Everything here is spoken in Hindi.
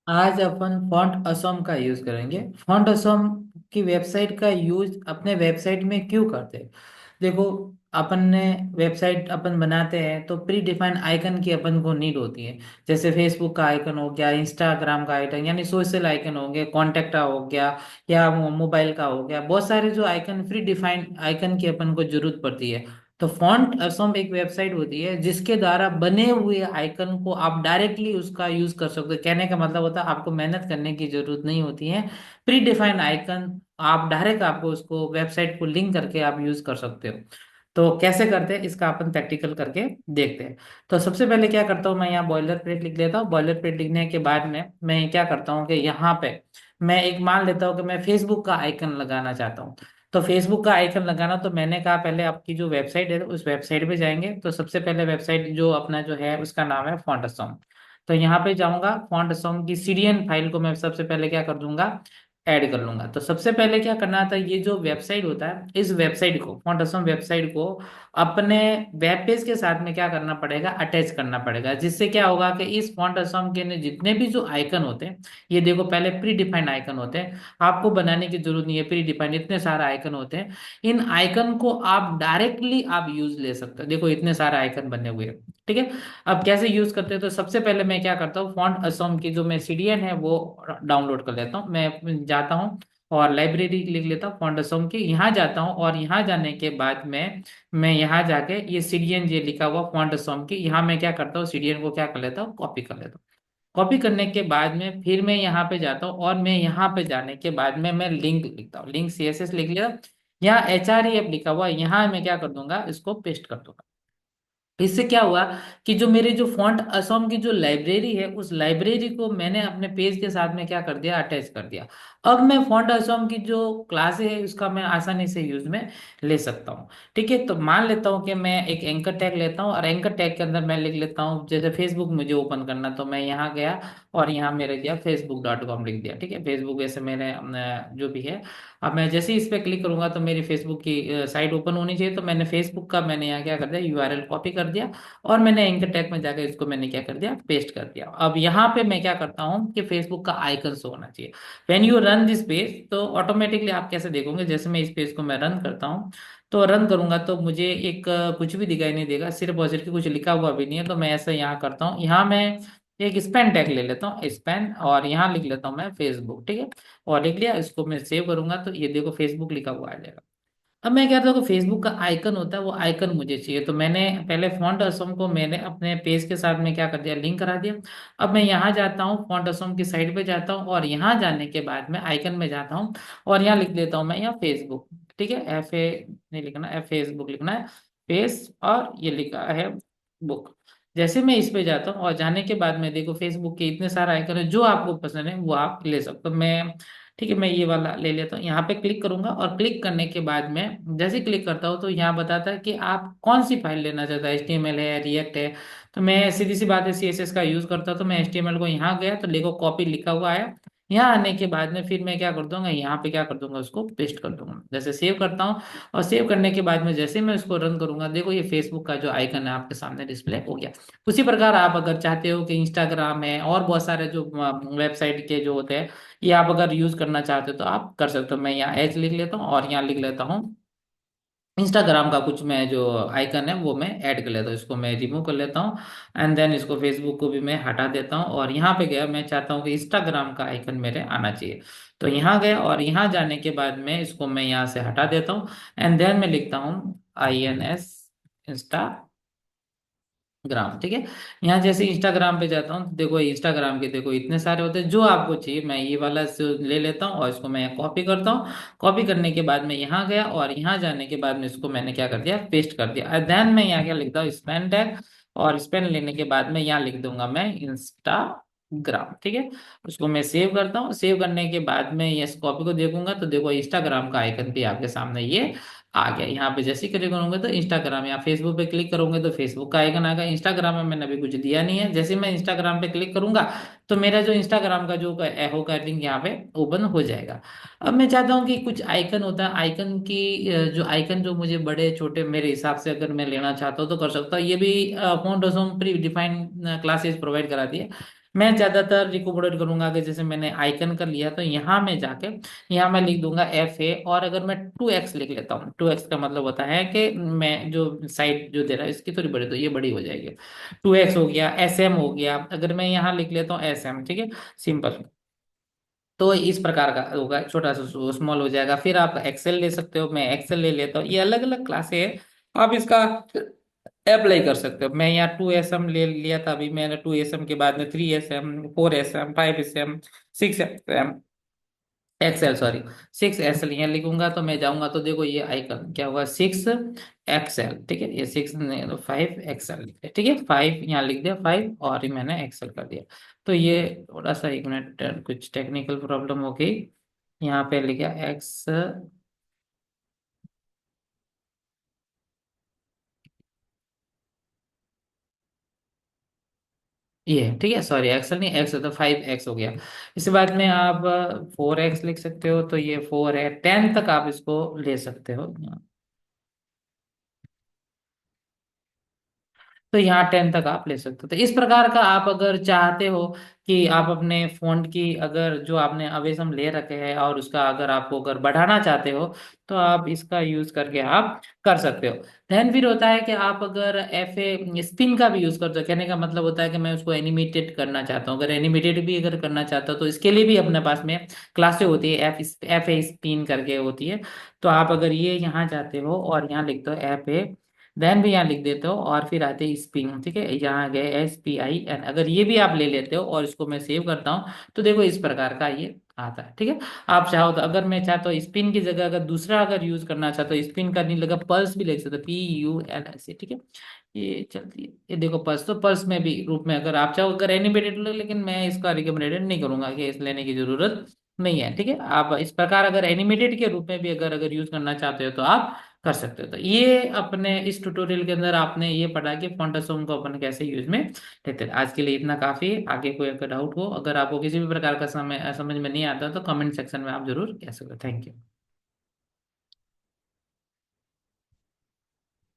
आज अपन फॉन्ट असम का यूज करेंगे। फॉन्ट असम की वेबसाइट का यूज अपने वेबसाइट में क्यों करते हैं? देखो, अपन ने वेबसाइट अपन बनाते हैं तो प्री डिफाइंड आइकन की अपन को नीड होती है। जैसे फेसबुक का आइकन हो गया, इंस्टाग्राम का आइकन यानी सोशल आइकन हो गया, कॉन्टेक्ट का हो गया, या मोबाइल का हो गया। बहुत सारे जो आइकन प्री डिफाइंड आइकन की अपन को जरूरत पड़ती है। तो फॉन्ट असम एक वेबसाइट होती है जिसके द्वारा बने हुए आइकन को आप डायरेक्टली उसका यूज कर सकते हो। कहने का मतलब होता है आपको मेहनत करने की जरूरत नहीं होती है। प्री डिफाइंड आइकन आप डायरेक्ट आपको उसको वेबसाइट को लिंक करके आप यूज कर सकते हो। तो कैसे करते हैं इसका अपन प्रैक्टिकल करके देखते हैं। तो सबसे पहले क्या करता हूँ, मैं यहाँ बॉयलर प्लेट लिख लेता हूँ। बॉयलर प्लेट लिखने के बाद में मैं क्या करता हूँ कि यहाँ पे मैं एक मान लेता हूँ कि मैं फेसबुक का आइकन लगाना चाहता हूँ। तो फेसबुक का आइकन लगाना, तो मैंने कहा पहले आपकी जो वेबसाइट है उस वेबसाइट पे जाएंगे। तो सबसे पहले वेबसाइट जो अपना जो है उसका नाम है फॉन्ट असम। तो यहाँ पे जाऊंगा, फॉन्ट असम की सीरियन फाइल को मैं सबसे पहले क्या कर दूंगा, ऐड कर लूंगा। तो सबसे पहले क्या करना था, ये जो वेबसाइट होता है इस वेबसाइट को, फॉन्ट असम वेबसाइट को अपने वेब पेज के साथ में क्या करना पड़ेगा, अटैच करना पड़ेगा। जिससे क्या होगा कि इस फॉन्ट असम के जितने भी जो आइकन होते हैं, ये देखो पहले प्री डिफाइंड आइकन होते हैं, आपको बनाने की जरूरत नहीं है। प्री डिफाइंड इतने सारे आइकन होते हैं, इन आइकन को आप डायरेक्टली आप यूज ले सकते हो। देखो इतने सारे आइकन बने हुए हैं, ठीक है। अब कैसे यूज करते हैं, तो सबसे पहले मैं क्या करता हूँ, फॉन्ट असम की जो मैं सीडीएन है वो डाउनलोड कर लेता हूँ। मैं जाता हूँ और लाइब्रेरी लिख लेता हूँ फॉन्ट असम की, यहाँ जाता हूँ और यहाँ जाने के बाद में मैं यहाँ जाके ये सीडीएन जे लिखा हुआ फॉन्ट असम की, यहाँ मैं क्या करता हूँ, सीडीएन को क्या कर लेता हूँ, कॉपी कर लेता हूँ। कॉपी करने के बाद में फिर मैं यहाँ पे जाता हूँ और मैं यहाँ पे जाने के बाद में मैं लिंक लिखता हूँ, लिंक सीएसएस लिख लिया। यहाँ एचआरईएफ लिखा हुआ है, यहाँ मैं क्या कर दूंगा, इसको पेस्ट कर दूंगा। इससे क्या हुआ कि जो मेरे जो फॉन्ट असम की जो लाइब्रेरी है उस लाइब्रेरी को मैंने अपने पेज के साथ में क्या कर दिया, अटैच कर दिया। अब मैं फॉन्ट असम की जो क्लास है उसका मैं आसानी से यूज में ले सकता हूँ। ठीक है, तो मान लेता हूँ कि मैं एक एंकर टैग लेता हूँ और एंकर टैग के अंदर मैं लिख लेता हूँ, जैसे फेसबुक मुझे ओपन करना, तो मैं यहाँ गया और यहाँ मेरे दिया facebook.com लिख दिया। ठीक है, फेसबुक ऐसे मैंने जो भी है। अब मैं जैसे ही इस पे क्लिक करूंगा तो मेरी फेसबुक की साइट ओपन होनी चाहिए। तो मैंने फेसबुक का मैंने यहाँ क्या कर दिया, यूआरएल कॉपी कर दिया और मैंने एंकर टैग में जाकर इसको मैंने क्या कर दिया, पेस्ट कर दिया। अब यहाँ पे मैं क्या करता हूँ कि फेसबुक का आइकन शो होना चाहिए when you run this page. तो ऑटोमेटिकली आप कैसे देखोगे, जैसे मैं इस पेज को मैं रन करता हूँ, तो रन करूंगा तो मुझे एक कुछ भी दिखाई नहीं देगा, सिर्फ और सिर्फ कुछ लिखा हुआ भी नहीं है। तो मैं ऐसा यहाँ करता हूँ, यहाँ मैं एक स्पेन टैग ले लेता हूँ, स्पेन, और यहाँ लिख लेता हूँ मैं फेसबुक। ठीक है, और लिख लिया, इसको मैं सेव करूंगा तो ये देखो फेसबुक लिखा हुआ आ जाएगा। अब मैं क्या करता हूँ, फेसबुक का आइकन होता है वो आइकन मुझे चाहिए। तो मैंने पहले फॉन्ट असम को मैंने अपने पेज के साथ में क्या कर दिया, लिंक करा दिया। अब मैं यहाँ जाता हूँ, फॉन्ट असम की साइड पे जाता हूँ और यहाँ जाने के बाद में आइकन में जाता हूँ और यहाँ लिख लेता हूँ मैं यहाँ फेसबुक। ठीक है, एफ ए नहीं लिखना, एफ फेसबुक लिखना है, फेस, और ये लिखा है बुक। जैसे मैं इस पे जाता हूँ और जाने के बाद में देखो फेसबुक के इतने सारे आइकन है, जो आपको पसंद है वो आप ले सकते हो। मैं ठीक है, मैं ये वाला ले लेता हूँ, यहाँ पे क्लिक करूंगा और क्लिक करने के बाद में जैसे क्लिक करता हूँ तो यहाँ बताता है कि आप कौन सी फाइल लेना चाहते हैं, एचटीएमएल है, रिएक्ट है। तो मैं सीधी सी बात है सीएसएस का यूज करता हूँ, तो मैं एचटीएमएल को यहाँ गया तो देखो कॉपी लिखा हुआ है। यहाँ आने के बाद में फिर मैं क्या कर दूंगा, यहाँ पे क्या कर दूंगा, उसको पेस्ट कर दूंगा। जैसे सेव करता हूँ और सेव करने के बाद में जैसे मैं उसको रन करूंगा, देखो ये फेसबुक का जो आइकन है आपके सामने डिस्प्ले हो गया। उसी प्रकार आप अगर चाहते हो कि इंस्टाग्राम है और बहुत सारे जो वेबसाइट के जो होते हैं, ये आप अगर यूज करना चाहते हो तो आप कर सकते हो। मैं यहाँ एच लिख लेता हूँ और यहाँ लिख लेता हूँ इंस्टाग्राम का कुछ, मैं जो आइकन है वो मैं ऐड कर लेता हूँ, इसको मैं रिमूव कर लेता हूँ। एंड देन इसको फेसबुक को भी मैं हटा देता हूँ और यहाँ पे गया, मैं चाहता हूँ कि इंस्टाग्राम का आइकन मेरे आना चाहिए। तो यहाँ गया और यहाँ जाने के बाद में इसको मैं यहाँ से हटा देता हूँ। एंड देन मैं लिखता हूँ INS, इंस्टा ग्राम। ठीक है, यहाँ जैसे इंस्टाग्राम पे जाता हूँ तो देखो इंस्टाग्राम के देखो इतने सारे होते हैं, जो आपको चाहिए मैं ये वाला से ले लेता हूँ और इसको मैं कॉपी करता हूँ। कॉपी करने के बाद में यहाँ गया और यहाँ जाने के बाद में इसको मैंने क्या कर दिया, पेस्ट कर दिया। देन मैं यहाँ क्या लिखता हूँ, स्पेन टैग, और स्पेन लेने के बाद में यहाँ लिख दूंगा मैं इंस्टाग्राम। ठीक है, उसको मैं सेव करता हूँ। सेव करने के बाद में ये कॉपी को देखूंगा तो देखो इंस्टाग्राम का आइकन भी आपके सामने ये आ गया। यहाँ पे जैसे ही क्लिक करूंगे तो इंस्टाग्राम, या फेसबुक पे क्लिक करूंगे तो फेसबुक का आइकन आ गया। इंस्टाग्राम में मैंने अभी कुछ दिया नहीं है, जैसे मैं इंस्टाग्राम पे क्लिक करूंगा तो मेरा जो इंस्टाग्राम का जो होगा लिंक यहाँ पे ओपन हो जाएगा। अब मैं चाहता हूँ कि कुछ आइकन होता है, आइकन की जो आइकन जो मुझे बड़े छोटे मेरे हिसाब से अगर मैं लेना चाहता हूँ तो कर सकता हूँ। ये भी phone pre defined classes provide कराती है। मैं ज्यादातर रिकमेंड करूंगा कि जैसे मैंने आइकन कर लिया तो यहाँ में जाके यहाँ मैं लिख दूंगा FA, और अगर मैं 2x लिख लेता हूँ, 2x का मतलब होता है कि मैं जो साइट जो दे रहा है इसकी थोड़ी बड़ी, तो ये बड़ी हो जाएगी। 2x हो गया, SM हो गया, अगर मैं यहाँ लिख लेता हूँ SM, ठीक है, सिंपल। तो इस प्रकार का होगा, छोटा सा स्मॉल हो जाएगा। फिर आप एक्सेल ले सकते हो, मैं एक्सेल ले लेता हूँ, ये अलग अलग क्लासे है, आप इसका अप्लाई कर सकते हो। मैं यहाँ 2SM ले लिया था, अभी मैंने 2SM के बाद में 3SM, 4SM, 5SM, 6SM, Excel sorry, 6SL यहाँ लिखूंगा तो मैं जाऊंगा तो देखो ये आइकन क्या हुआ, 6XL, ठीक है, ये 6 नहीं तो 5XL लिख दिया, ठीक है, 5 यहाँ लिख दिया 5, और ये मैंने एक्सेल कर दिया। तो ये थोड़ा सा, एक मिनट, कुछ टेक्निकल प्रॉब्लम हो गई, यहाँ पे लिखा एक्स, ये ठीक है, सॉरी एक्सेल नहीं, एक्स तो 5x हो गया। इसके बाद में आप 4x लिख सकते हो, तो ये 4 है, 10 तक आप इसको ले सकते हो। तो यहाँ 10 तक आप ले सकते हो। तो इस प्रकार का आप अगर चाहते हो कि आप अपने फ़ॉन्ट की, अगर जो आपने अवेसम ले रखे हैं और उसका अगर आपको अगर बढ़ाना चाहते हो, तो आप इसका यूज करके आप कर सकते हो। देन फिर होता है कि आप अगर FA स्पिन का भी यूज करते हो, कहने का मतलब होता है कि मैं उसको एनिमेटेड करना चाहता हूँ, अगर एनिमेटेड भी अगर करना चाहता हूँ तो इसके लिए भी अपने पास में क्लासें होती है, FA स्पिन करके होती है। तो आप अगर ये यहाँ जाते हो और यहाँ लिखते हो FA, देन भी यहाँ लिख देते हो, और फिर आते हैं स्पिन, ठीक है, यहाँ गए SPIN, अगर ये भी आप ले लेते हो और इसको मैं सेव करता हूँ, तो देखो इस प्रकार का ये आता है, ठीक है। आप चाहो तो, अगर मैं चाहता हूँ स्पिन की जगह अगर दूसरा अगर यूज करना चाहता हूँ, स्पिन का नहीं लगा, पल्स भी लिख सकते हो, PULS, ठीक है, ये चलती है, ये देखो पल्स, तो पल्स में भी रूप में अगर आप चाहो, अगर एनिमेटेड लो, लेकिन मैं इसका रिकमेंडेड नहीं करूंगा कि इस लेने की जरूरत नहीं है, ठीक है। आप इस प्रकार अगर एनिमेटेड के रूप में भी अगर अगर यूज करना चाहते हो तो आप कर सकते हो। तो ये अपने इस ट्यूटोरियल के अंदर आपने ये पढ़ा कि फॉन्टासोम को अपन कैसे यूज में लेते हैं। आज के लिए इतना काफी है, आगे कोई अगर डाउट हो, अगर आपको किसी भी प्रकार का समझ में नहीं आता तो कमेंट सेक्शन में आप जरूर कह सकते हो। Thank you.